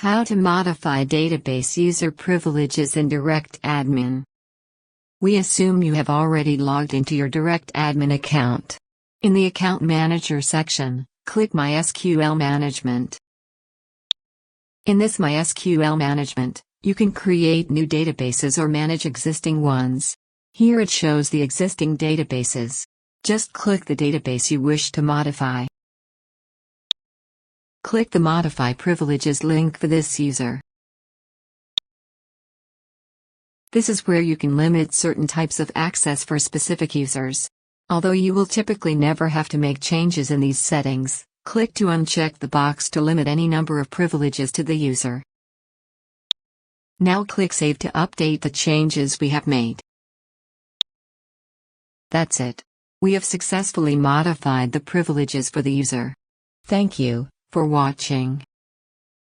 How to modify database user privileges in DirectAdmin. We assume you have already logged into your DirectAdmin account. In the Account Manager section, click MySQL Management. In this MySQL Management, you can create new databases or manage existing ones. Here it shows the existing databases. Just click the database you wish to modify. Click the Modify Privileges link for this user. This is where you can limit certain types of access for specific users. Although you will typically never have to make changes in these settings, click to uncheck the box to limit any number of privileges to the user. Now click Save to update the changes we have made. That's it. We have successfully modified the privileges for the user. Thank you for watching.